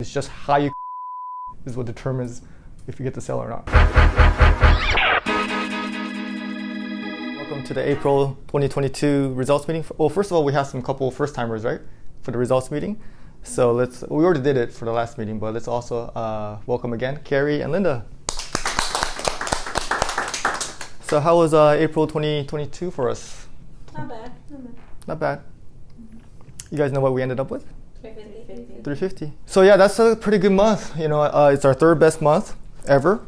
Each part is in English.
It's just how you is what determines if you get the sale or not. Welcome to the April 2022 results meeting. Well, first of all, we have some couple first timers, right, for the results meeting. So we already did it for the last meeting, but let's also welcome again Carrie and Linda. So how was April 2022 for us? Not bad. Not bad. You guys know what we ended up with? 350. 350. So yeah, that's a pretty good month. You know, it's our third best month ever.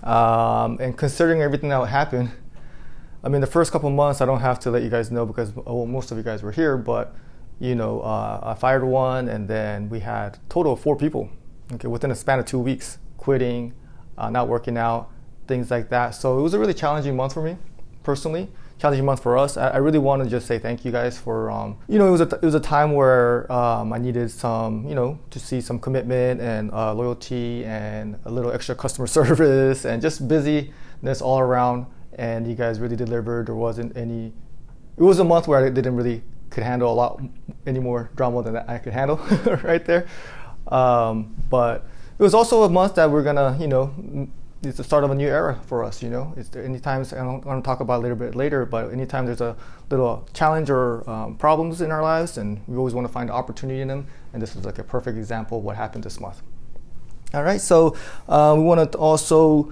And considering everything that happened, I mean, the first couple months, I don't have to let you guys know because most of you guys were here, but you know, I fired one, and then we had a total of 4 people, okay, within a span of 2 weeks, quitting, not working out, things like that. So it was a really challenging month for me, personally. Challenging month for us. I really want to just say thank you guys for, you know, it was a time where I needed some, you know, to see some commitment and loyalty and a little extra customer service and just busyness all around. And you guys really delivered. There wasn't any. It was a month where I didn't really could handle a lot any more drama than I could handle right there. But it was also a month that we're gonna, you know, it's the start of a new era for us, you know. It's anytime, I'm going to talk about it a little bit later, but anytime there's a little challenge or problems in our lives, and we always want to find opportunity in them, and this is like a perfect example of what happened this month. All right, so we want to also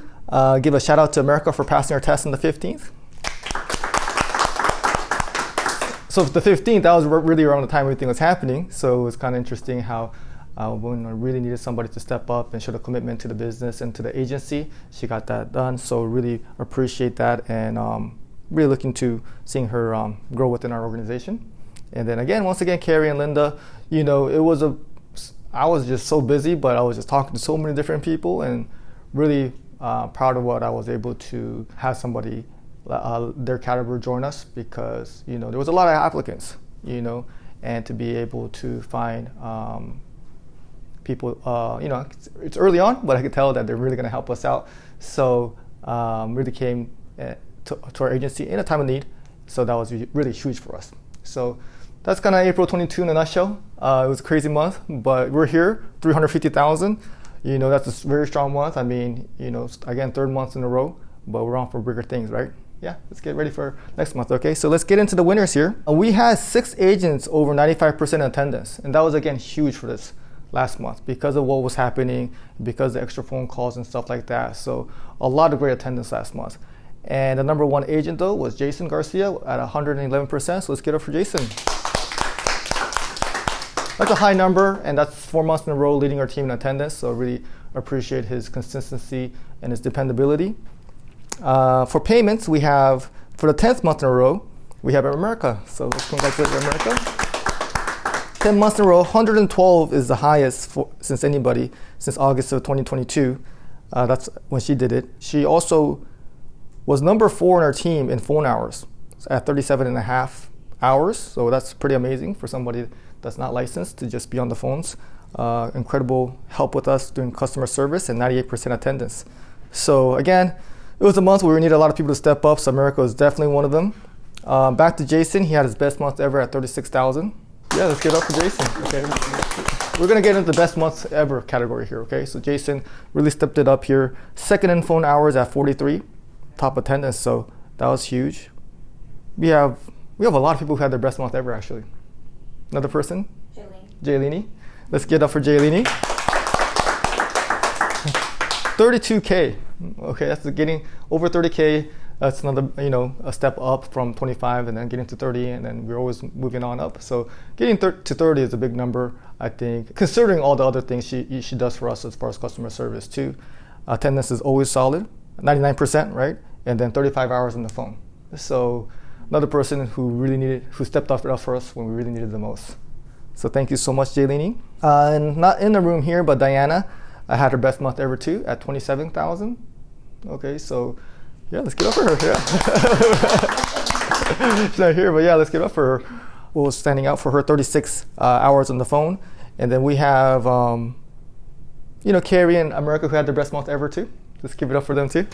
give a shout out to America for passing our test on the 15th. So the 15th, that was really around the time everything was happening, so it was kind of interesting how when I really needed somebody to step up and show the commitment to the business and to the agency, she got that done. So really appreciate that, and really looking to seeing her grow within our organization. And then again, once again, Carrie and Linda, you know, I was just so busy, but I was just talking to so many different people, and really proud of what I was able to have somebody their caliber join us, because, you know, there was a lot of applicants, you know, and to be able to find people, you know, it's early on, but I could tell that they're really going to help us out. So really came to our agency in a time of need. So that was really huge for us. So that's kind of April 22 in a nutshell. It was a crazy month, but we're here, 350,000. You know, that's a very strong month. I mean, you know, again, third month in a row, but we're on for bigger things, right? Yeah, let's get ready for next month, okay? So let's get into the winners here. We had 6 agents over 95% attendance, and that was, again, huge for this last month because of what was happening, because of the extra phone calls and stuff like that. So a lot of great attendance last month. And the number 1 agent, though, was Jason Garcia at 111%. So let's get up for Jason. That's a high number, and that's 4 months in a row leading our team in attendance. So really appreciate his consistency and his dependability. For payments, we have, for the 10th month in a row, we have America. So let's congratulate America. 10 months in a row, 112 is the highest since August of 2022. That's when she did it. She also was number 4 in our team in phone hours at 37.5 hours. So that's pretty amazing for somebody that's not licensed to just be on the phones. Incredible help with us doing customer service and 98% attendance. So again, it was a month where we needed a lot of people to step up. So America was definitely one of them. Back to Jason, he had his best month ever at 36,000. Yeah, let's get up for Jason. Okay, we're gonna get into the best month ever category here. Okay, so Jason really stepped it up here. Second in phone hours at 43, top attendance. So that was huge. We have a lot of people who had their best month ever actually. Another person, Jaylini. Let's get up for Jaylini. 32K. Okay, that's getting over 30K. That's another, you know, a step up from 25 and then getting to 30, and then we're always moving on up. So getting to 30 is a big number, I think, considering all the other things she does for us as far as customer service too. Attendance is always solid, 99%, right? And then 35 hours on the phone. So another person who stepped up for us when we really needed the most. So thank you so much, Jaylini. And not in the room here, but Diana had her best month ever too at 27,000. Okay, so yeah, let's get up for her. Yeah. She's not here, but yeah, let's get up for her. What was standing out for her, 36 hours on the phone. And then we have, you know, Carrie and America who had their best month ever too Let's give it up for them too.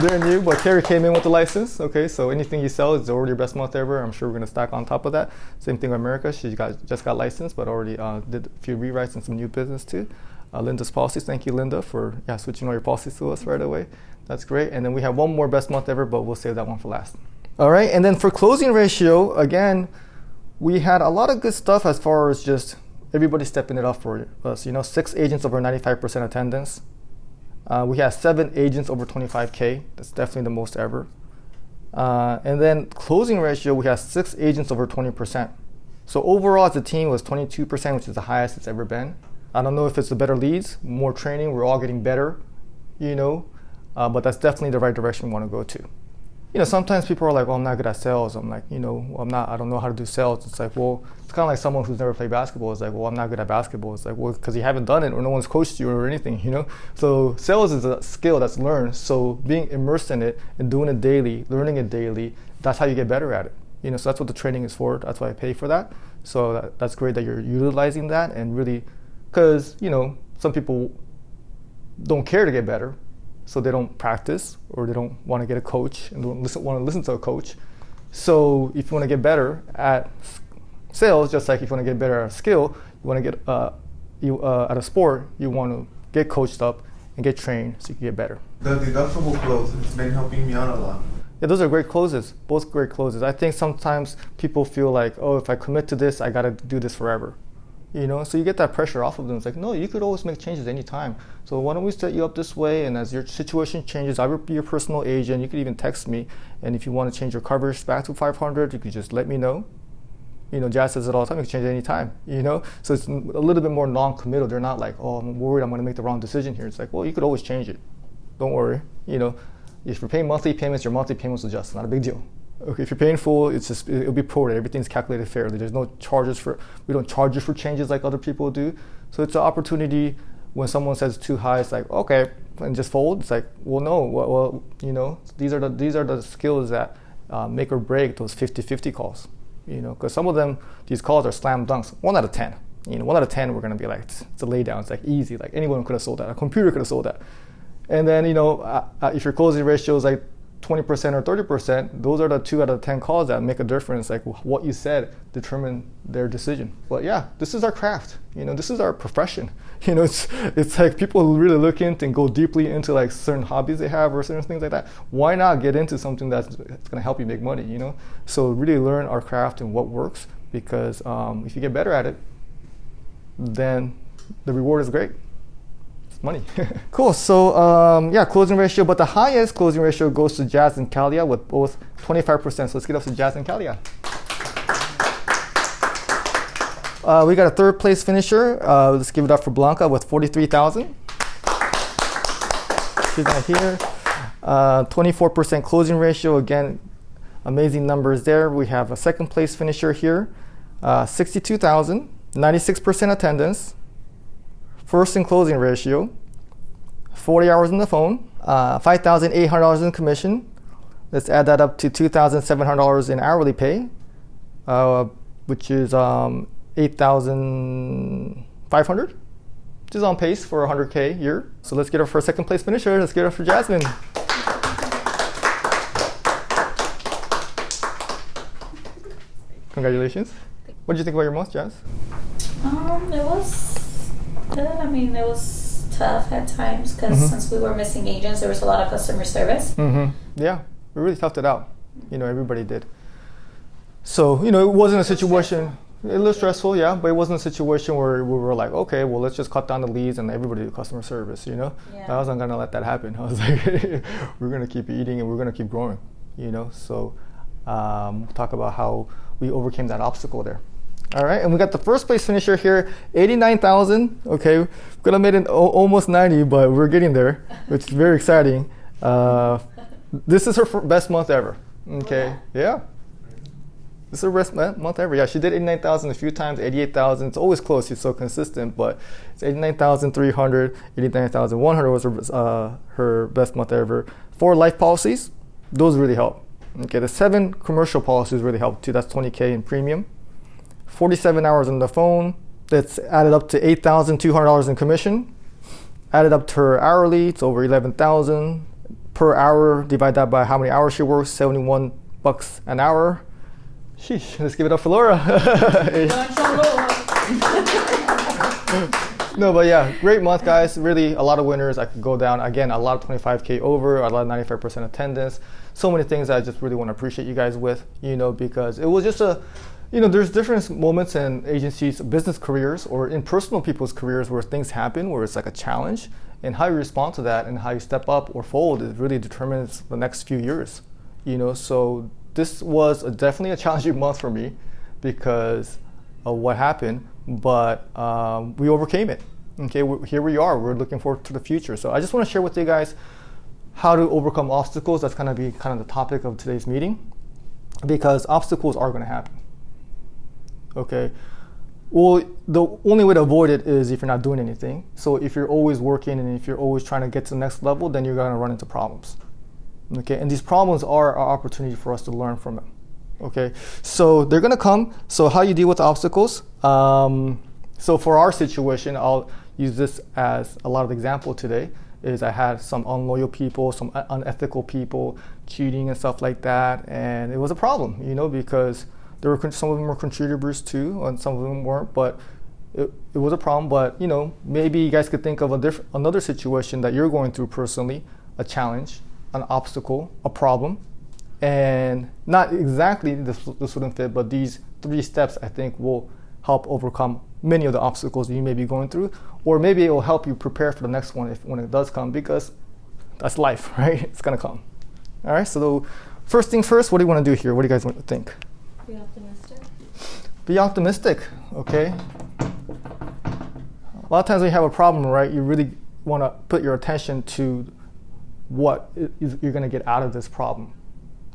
They're new, but Carrie came in with the license. Okay, so anything you sell is already your best month ever. I'm sure we're gonna stack on top of that. Same thing with America. She just got licensed, but already did a few rewrites and some new business too. Linda's policies. Thank you, Linda, for switching all your policies to us right away. That's great. And then we have one more best month ever, but we'll save that one for last. All right, and then for closing ratio, again, we had a lot of good stuff as far as just everybody stepping it up for us. 6 agents over 95% attendance. We had 7 agents over 25K. That's definitely the most ever. And then closing ratio, we had 6 agents over 20%. So overall as a team was 22%, which is the highest it's ever been. I don't know if it's the better leads, more training, we're all getting better, but that's definitely the right direction we want to go to. Sometimes people are like, well, I'm not good at sales. I'm like, I don't know how to do sales. It's like, well, it's kind of like someone who's never played basketball. It's like, well, I'm not good at basketball. It's like, well, because you haven't done it or no one's coached you or anything, So sales is a skill that's learned. So being immersed in it and doing it daily, learning it daily, that's how you get better at it. So that's what the training is for. That's why I pay for that. So that's great that you're utilizing that and really, because, some people don't care to get better. So they don't practice or they don't want to get a coach and don't want to listen to a coach. So if you want to get better at sales, just like if you want to get better at a skill, you want to get at a sport, you want to get coached up and get trained so you can get better. The deductible close has been helping me out a lot. Yeah, those are great closes, both great closes. I think sometimes people feel like, oh, if I commit to this, I got to do this forever. So you get that pressure off of them. It's like, no, you could always make changes anytime. So why don't we set you up this way? And as your situation changes, I will be your personal agent. You could even text me. And if you want to change your coverage back to 500, you could just let me know. Jazz says it all the time. You can change it anytime. So it's a little bit more non-committal. They're not like, oh, I'm worried I'm going to make the wrong decision here. It's like, well, you could always change it. Don't worry. If you're paying monthly payments, your monthly payments will adjust. Not a big deal. Okay, if you're paying full, it'll be prorated. Everything's calculated fairly. There's no charges we don't charge you for changes like other people do. So it's an opportunity when someone says too high, it's like, okay, and just fold. It's like, well, no, these are the skills that make or break those 50-50 calls. Because some of them, these calls are slam dunks. 1 out of 10. 1 out of 10, we're gonna be like, it's a lay down. It's like easy. Like anyone could have sold that. A computer could have sold that. And then if your closing ratio is like 20% or 30%, those are the 2 out of 10 calls that make a difference. Like what you said determine their decision. But yeah, this is our craft. This is our profession. It's like people really look into and go deeply into like certain hobbies they have or certain things like that. Why not get into something that's going to help you make money? So really learn our craft and what works, because if you get better at it, then the reward is great. Money. Cool. So closing ratio, but the highest closing ratio goes to Jazz and Kalia with both 25%. So let's get up to Jazz and Kalia. We got a 3rd place finisher. Let's give it up for Blanca with 43,000. She's not here. 24% closing ratio. Again, amazing numbers there. We have a 2nd place finisher here. 62,000. 96% attendance. 1st in closing ratio, 40 hours on the phone, $5,800 in commission. Let's add that up to $2,700 in hourly pay, which is $8,500, which is on pace for $100K a year. So let's get her for a 2nd place finisher. Let's get her for Jasmine. Congratulations. What did you think about your month, Jazz? It was good. It was tough at times because since we were missing agents, there was a lot of customer service. Yeah, we really toughed it out. Everybody did. So, it wasn't a situation, a little stressful, yeah, but it wasn't a situation where we were like, okay, well, let's just cut down the leads and everybody do customer service, Yeah. I wasn't going to let that happen. I was like, we're going to keep eating and we're going to keep growing, So we'll talk about how we overcame that obstacle there. All right, and we got the 1st place finisher here, 89,000. Okay, we could have made it almost 90, but we're getting there, which is very exciting. This is her best month ever. Okay, yeah. This is her best month ever. Yeah, she did 89,000 a few times, 88,000. It's always close. She's so consistent, but it's 89,300, 89,100 was her best month ever. 4 life policies, those really help. Okay, the 7 commercial policies really help too. That's 20K in premium. 47 hours on the phone. That's added up to $8,200 in commission. Added up to her hourly, it's over 11,000 per hour. Divide that by how many hours she works, $71 an hour. Sheesh, let's give it up for Laura. No, but yeah, great month, guys. Really, a lot of winners. I could go down again. A lot of 25K over, a lot of 95% attendance. So many things I just really want to appreciate you guys with, because it was just there's different moments in agencies, business careers, or in personal people's careers where things happen, where it's like a challenge, and how you respond to that and how you step up or fold, it really determines the next few years. So this was definitely a challenging month for me because of what happened, but we overcame it. Okay, here we are. We're looking forward to the future. So I just want to share with you guys how to overcome obstacles. That's going to be kind of the topic of today's meeting, because obstacles are going to happen. Okay. Well, the only way to avoid it is if you're not doing anything. So if you're always working and if you're always trying to get to the next level, then you're going to run into problems. Okay, and these problems are an opportunity for us to learn from them. Okay, so they're going to come. So how you deal with obstacles? So for our situation, I'll use this as a lot of example today. Is I had some unloyal people, some unethical people, cheating and stuff like that, and it was a problem, because there were some of them were contributors too, and some of them weren't. But it was a problem. But maybe you guys could think of another situation that you're going through personally, a challenge, an obstacle, a problem, and not exactly this wouldn't fit, but these 3 steps I think will help overcome many of the obstacles that you may be going through, or maybe it will help you prepare for the next one when it does come, because that's life, right? It's gonna come. All right, so first thing first, what do you want to do here? What do you guys want to think? Be optimistic. Be optimistic, okay? A lot of times when you have a problem, right, you really want to put your attention to what you're going to get out of this problem.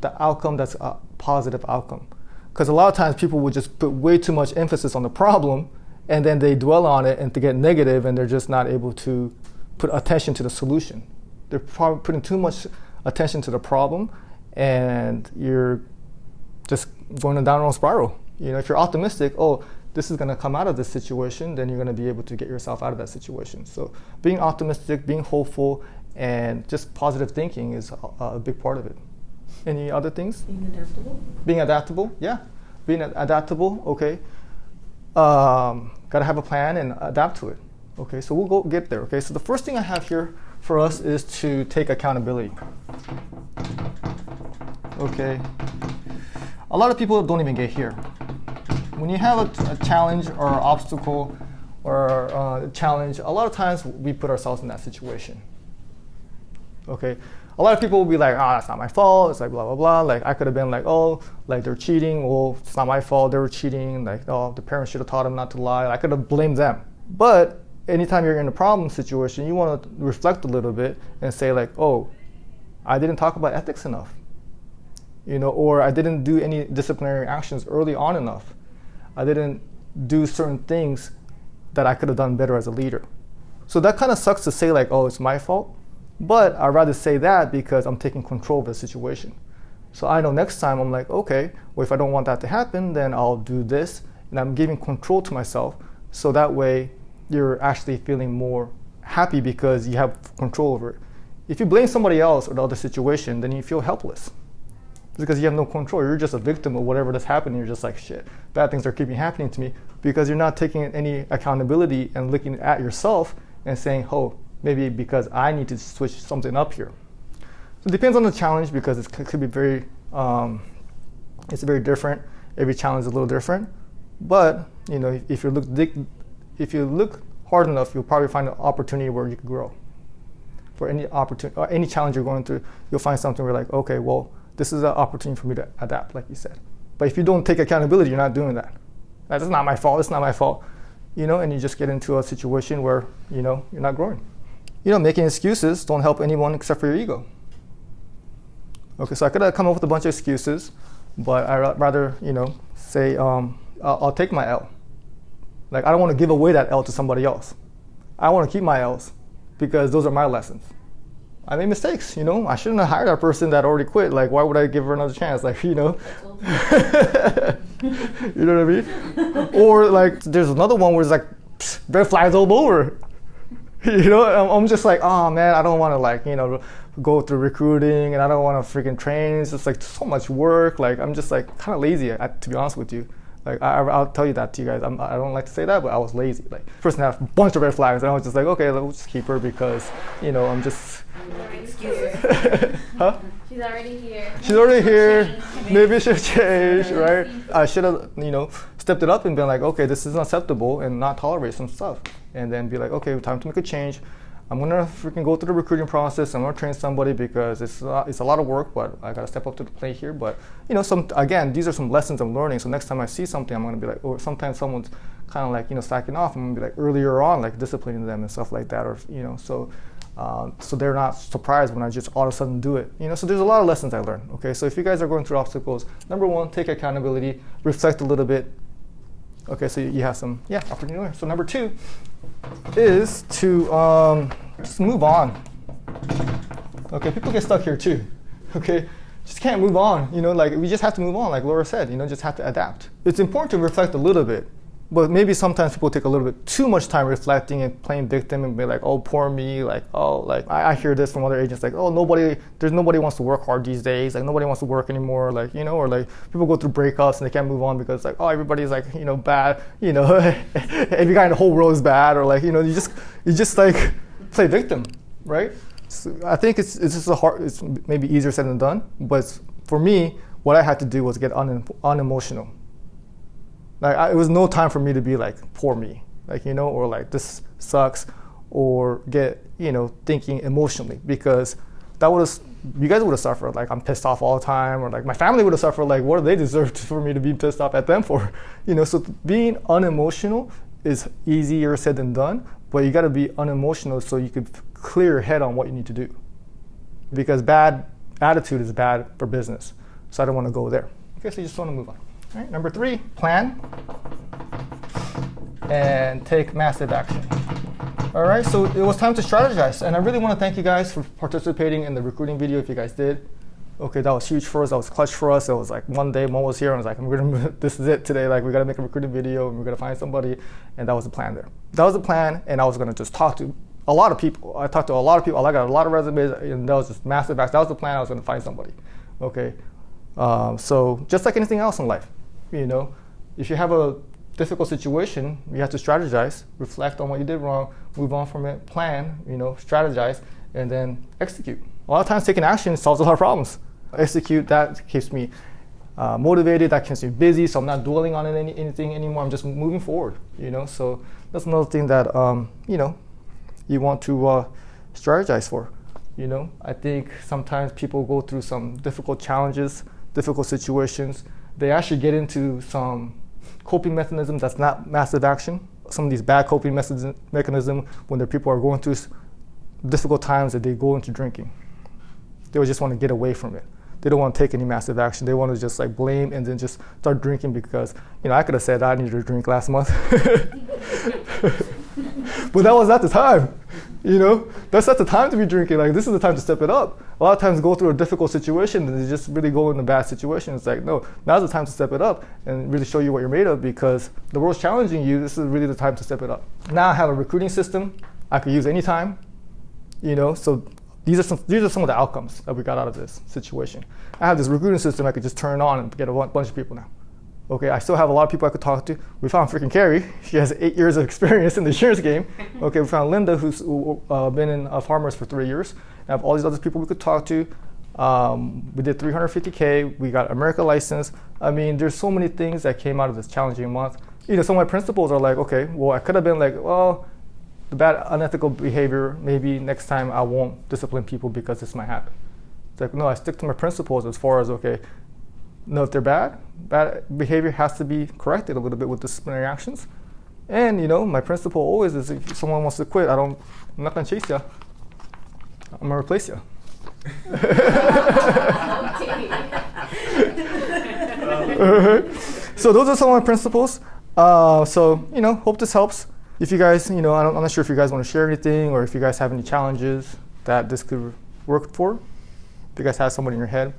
The outcome that's a positive outcome. Because a lot of times people will just put way too much emphasis on the problem, and then they dwell on it and to get negative, and they're just not able to put attention to the solution. They're probably putting too much attention to the problem, and you're just going down a spiral. If you're optimistic, this is going to come out of this situation, then you're going to be able to get yourself out of that situation. So being optimistic, being hopeful, and just positive thinking is a big part of it. Any other things? Being adaptable. Being adaptable, yeah. Being adaptable, okay. Got to have a plan and adapt to it. Okay, so we'll get there. Okay, so the first thing I have here for us is to take accountability. Okay. A lot of people don't even get here. When you have a challenge or obstacle or a challenge, a lot of times we put ourselves in that situation. Okay, a lot of people will be like, that's not my fault. It's like blah, blah, blah. Like I could have been like, like they're cheating. Well, it's not my fault. They were cheating. Like, the parents should have taught them not to lie. I could have blamed them. But anytime you're in a problem situation, you want to reflect a little bit and say like, I didn't talk about ethics enough. Or I didn't do any disciplinary actions early on enough. I didn't do certain things that I could have done better as a leader. So that kind of sucks to say like, it's my fault. But I'd rather say that because I'm taking control of the situation. So I know next time I'm like, okay, well, if I don't want that to happen, then I'll do this. And I'm giving control to myself. So that way you're actually feeling more happy because you have control over it. If you blame somebody else or the other situation, then you feel helpless. Because you have no control. You're just a victim of whatever that's happening. You're just like, shit, bad things are keeping happening to me, because you're not taking any accountability and looking at yourself and saying, maybe because I need to switch something up here. So it depends on the challenge, because it could be very, it's very different. Every challenge is a little different. But if you look hard enough, you'll probably find an opportunity where you can grow. For any opportunity, or any challenge you're going through, you'll find something where like, okay, well, this is an opportunity for me to adapt, like you said. But if you don't take accountability, you're not doing that. That's not my fault. It's not my fault. And you just get into a situation where you're not growing. Making excuses don't help anyone except for your ego. Okay, so I could have come up with a bunch of excuses, but I'd rather, say, I'll take my L. Like, I don't want to give away that L to somebody else. I want to keep my L's because those are my lessons. I made mistakes, I shouldn't have hired that person that already quit. Like, why would I give her another chance? Like, You know what I mean? Or like, there's another one where it's like, red flags all over. You know, I'm just like, oh man, I don't want to like, go through recruiting, and I don't want to freaking train. It's just like so much work. Like I'm just like kind of lazy, to be honest with you. Like I'll tell you that to you guys. I don't like to say that, but I was lazy. Like person had a bunch of red flags, and I was just like, okay, let's just keep her because I'm just. Excuse her. Huh? She's already here. She's already here. Maybe she'll change, right? I should have, stepped it up and been like, okay, this isn't acceptable, and not tolerate some stuff, and then be like, okay, time to make a change. I'm gonna freaking go through the recruiting process. I'm gonna train somebody because it's a lot of work, but I gotta step up to the plate here. But these are some lessons I'm learning. So next time I see something, I'm gonna be like, or sometimes someone's kind of like slacking off. I'm gonna be like earlier on, like disciplining them and stuff like that, or so they're not surprised when I just all of a sudden do it. So there's a lot of lessons I learned. Okay, so if you guys are going through obstacles, number one, take accountability, reflect a little bit. Okay, so you have some opportunity to learn. So number two is to just move on. Okay, people get stuck here too. Okay, just can't move on. Like we just have to move on. Like Laura said, just have to adapt. It's important to reflect a little bit, but maybe sometimes people take a little bit too much time reflecting and playing victim and be like, oh, poor me. Like, oh, like I hear this from other agents, like, oh, nobody wants to work hard these days. Like nobody wants to work anymore. Like, or like people go through breakups and they can't move on because like, oh, everybody's like, bad. Every guy in the whole world is bad, or like, you just like play victim, right? So I think it's just it's maybe easier said than done. But for me, what I had to do was get unemotional. Like it was no time for me to be like, poor me, like, or like this sucks, or get, thinking emotionally, because you guys would have suffered. Like I'm pissed off all the time, or like my family would have suffered. Like what do they deserve for me to be pissed off at them for? So being unemotional is easier said than done, but you got to be unemotional so you could clear your head on what you need to do, because bad attitude is bad for business. So I don't want to go there. Okay, so you just want to move on. All right, number 3, plan and take massive action. All right, so it was time to strategize, and I really want to thank you guys for participating in the recruiting video. If you guys did, okay, that was huge for us. That was clutch for us. It was like one day, Mo was here, and I was like, this is it today. Like we got to make a recruiting video, and we're gonna find somebody, and that was the plan there. That was the plan, and I was gonna just talk to a lot of people. I talked to a lot of people. I got a lot of resumes, and that was just massive action. That was the plan. I was gonna find somebody. Okay, so just like anything else in life. If you have a difficult situation, you have to strategize, reflect on what you did wrong, move on from it, plan, strategize, and then execute. A lot of times taking action solves a lot of problems. Execute, that keeps me motivated, that keeps me busy, so I'm not dwelling on anything anymore. I'm just moving forward, So that's another thing that, you want to strategize for. I think sometimes people go through some difficult challenges, difficult situations. They actually get into some coping mechanism that's not massive action. Some of these bad coping mechanism when their people are going through difficult times, that they go into drinking. They would just want to get away from it. They don't want to take any massive action. They want to just like blame and then just start drinking because, I could have said I needed a drink last month. But that was not the time, That's not the time to be drinking. Like this is the time to step it up. A lot of times go through a difficult situation and they just really go in a bad situation. It's like, no, now's the time to step it up and really show you what you're made of, because the world's challenging you. This is really the time to step it up. Now I have a recruiting system I could use anytime, so these are some of the outcomes that we got out of this situation. I have this recruiting system I could just turn on and get a bunch of people now. Okay, I still have a lot of people I could talk to. We found freaking Carrie. She has 8 years of experience in the insurance game. Okay, we found Linda, who's been in Farmers for 3 years. I have all these other people we could talk to. We did 350K. We got America license. I mean, there's so many things that came out of this challenging month. Some of my principles are like, okay, well, I could have been like, well, the bad unethical behavior, maybe next time I won't discipline people because this might happen. It's like, no, I stick to my principles as far as, okay, no, if they're bad behavior has to be corrected a little bit with disciplinary actions. And my principle always is, if someone wants to quit, I'm not gonna chase you. I'm gonna replace you. So those are some of my principles. Hope this helps. If you guys, I'm not sure if you guys want to share anything, or if you guys have any challenges that this could work for. If you guys have somebody in your head,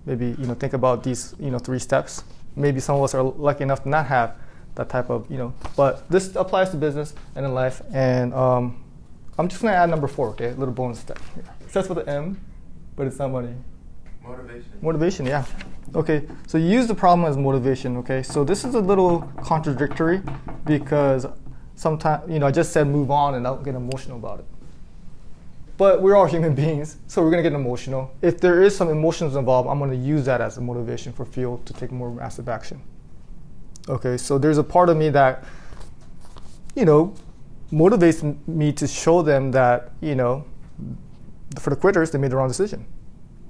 maybe think about these 3 steps. Maybe some of us are lucky enough to not have that type of but this applies to business and in life. And I'm just gonna add number 4, okay? A little bonus step here. It starts with an M, but it's not money. Motivation. Motivation, yeah. Okay, so you use the problem as motivation, okay? So this is a little contradictory because sometimes, I just said move on and I'll get emotional about it. But we're all human beings, so we're gonna get emotional. If there is some emotions involved, I'm gonna use that as a motivation for field to take more massive action. Okay, so there's a part of me that, motivates me to show them that, for the quitters, they made the wrong decision.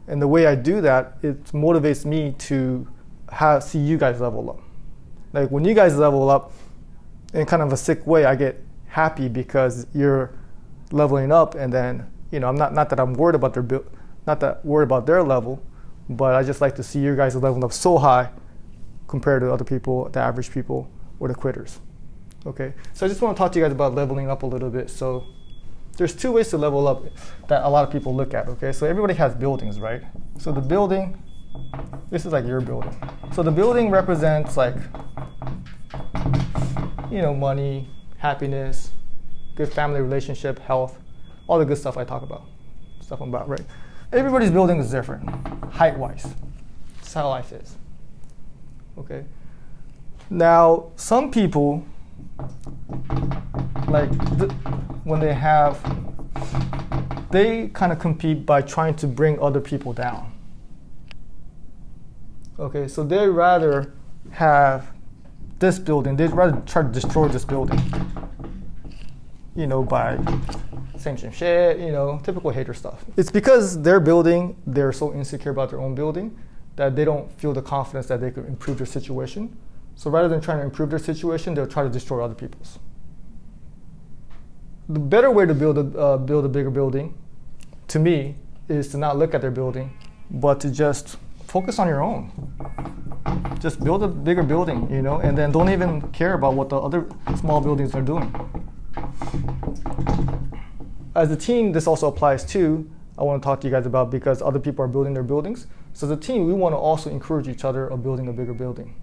And the way I do that, it motivates me to see you guys level up. Like when you guys level up, in kind of a sick way, I get happy because you're leveling up, and then I'm not that I'm worried about worried about their level, but I just like to see you guys leveling up so high compared to other people, the average people, or the quitters. Okay, so I just want to talk to you guys about leveling up a little bit. So there's 2 ways to level up that a lot of people look at. Okay, so everybody has buildings, right? So the building, this is like your building. So the building represents like, money, happiness, good family relationship, health, all the good stuff I talk about, right? Everybody's building is different, height-wise. That's how life is. Okay. Now, some people, like when they kind of compete by trying to bring other people down. Okay, so they'd rather have this building, they'd rather try to destroy this building, by same shit, typical hater stuff. It's because their building, they're so insecure about their own building that they don't feel the confidence that they could improve their situation. So rather than trying to improve their situation, they'll try to destroy other people's. The better way to build a bigger building, to me, is to not look at their building, but to just focus on your own. Just build a bigger building, and then don't even care about what the other small buildings are doing. As a team, this also applies too. I want to talk to you guys about because other people are building their buildings. So as a team, we want to also encourage each other of building a bigger building.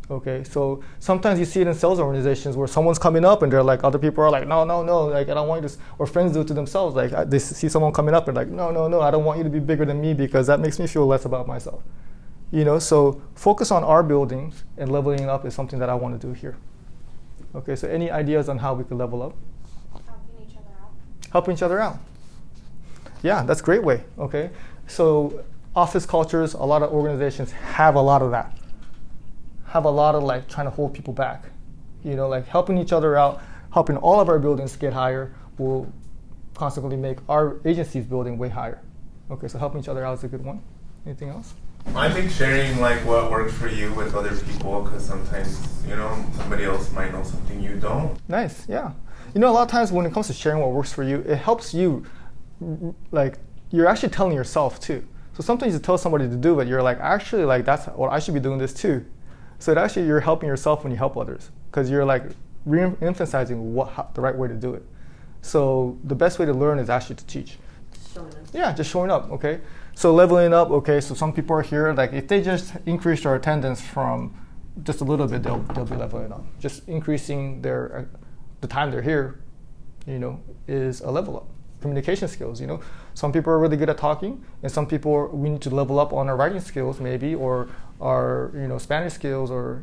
Okay, so sometimes you see it in sales organizations where someone's coming up and they're like, other people are like, no, like I don't want you to, or friends do it to themselves. Like they see someone coming up and like, no, I don't want you to be bigger than me because that makes me feel less about myself. So focus on our buildings and leveling up is something that I want to do here. Okay, so any ideas on how we could level up? Helping each other out. Yeah, that's a great way, okay? So office cultures, a lot of organizations have a lot of that. Have a lot of like trying to hold people back. Like helping each other out, helping all of our buildings get higher will consequently make our agency's building way higher. Okay, so helping each other out is a good one. Anything else? I think sharing like what works for you with other people, because sometimes, somebody else might know something you don't. Nice, yeah. A lot of times when it comes to sharing what works for you, it helps you, like, you're actually telling yourself too. So sometimes you tell somebody to do it, you're like, actually, like, that's what I should be doing this too. So you're helping yourself when you help others, because you're like re-emphasizing the right way to do it. So the best way to learn is actually to teach. Showing up. Yeah, just showing up, okay? So leveling up, okay, so some people are here, like if they just increase their attendance from just a little bit, they'll be leveling up. Just increasing the time they're here, is a level up. Communication skills, Some people are really good at talking, and some people we need to level up on our writing skills maybe, or our Spanish skills, or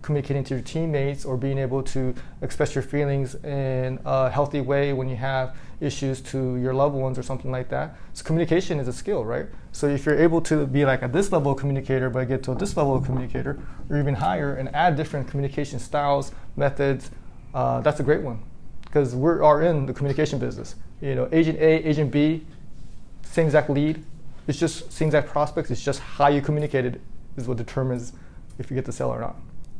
communicating to your teammates, or being able to express your feelings in a healthy way when you have issues to your loved ones or something like that. So communication is a skill, right? So if you're able to be like at this level of communicator, but get to this level of communicator, or even higher, and add different communication styles, methods, that's a great one. Because we are in the communication business. Agent A, Agent B, same exact lead. It's just same exact prospects. It's just how you communicated is what determines if you get the sale or not.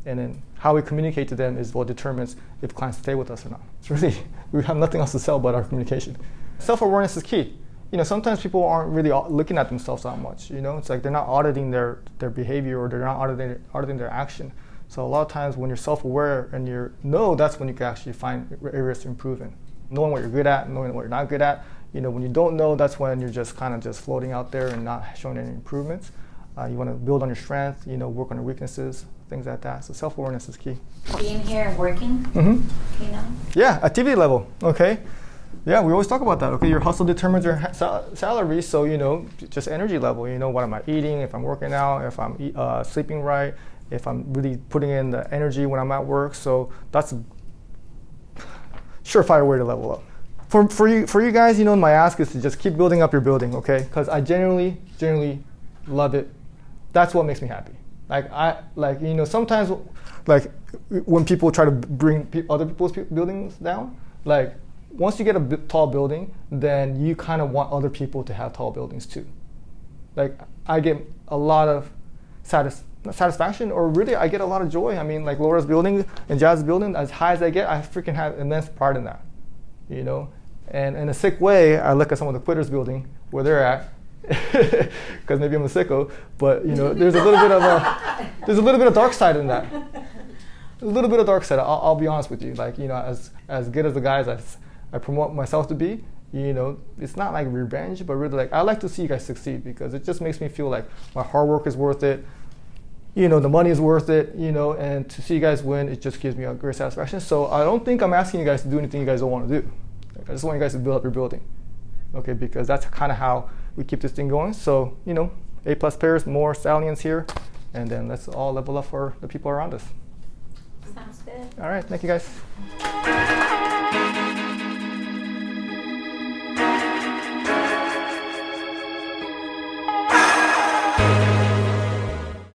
And then how we communicate to them is what determines if clients stay with us or not. It's really, we have nothing else to sell but our communication. Self-awareness is key. Sometimes people aren't really looking at themselves that much. It's like they're not auditing their behavior, or they're not auditing their action. So a lot of times when you're self-aware and that's when you can actually find areas to improve in. Knowing what you're good at, knowing what you're not good at. When you don't know, that's when you're just kind of just floating out there and not showing any improvements. You want to build on your strength, work on your weaknesses, things like that. So self-awareness is key. Being here and working, Yeah, activity level, okay? Yeah, we always talk about that, okay? Your hustle determines your salary, so, just energy level. What am I eating, if I'm working out, if I'm sleeping right, if I'm really putting in the energy when I'm at work. So that's a surefire way to level up. For you guys, my ask is to just keep building up your building, okay? Because I generally love it. That's what makes me happy. Sometimes, when people try to bring other people's buildings down, once you get a tall building, then you kind of want other people to have tall buildings too. I get a lot of satisfaction, or really I get a lot of joy. I mean, Laura's building and Jazz's building, as high as I get, I freaking have immense pride in that, And in a sick way, I look at some of the quitters building where they're at, because maybe I'm a sicko, but there's a little bit of dark side in that. A little bit of dark side. I'll be honest with you. As good as the guys I promote myself to be, it's not like revenge, but really I like to see you guys succeed, because it just makes me feel like my hard work is worth it. The money is worth it. And to see you guys win, it just gives me a great satisfaction. So I don't think I'm asking you guys to do anything you guys don't want to do. I just want you guys to build up your building, okay? Because that's kind of how we keep this thing going. So A+ pairs, more stallions here, and then let's all level up for the people around us. Sounds good. All right, thank you guys.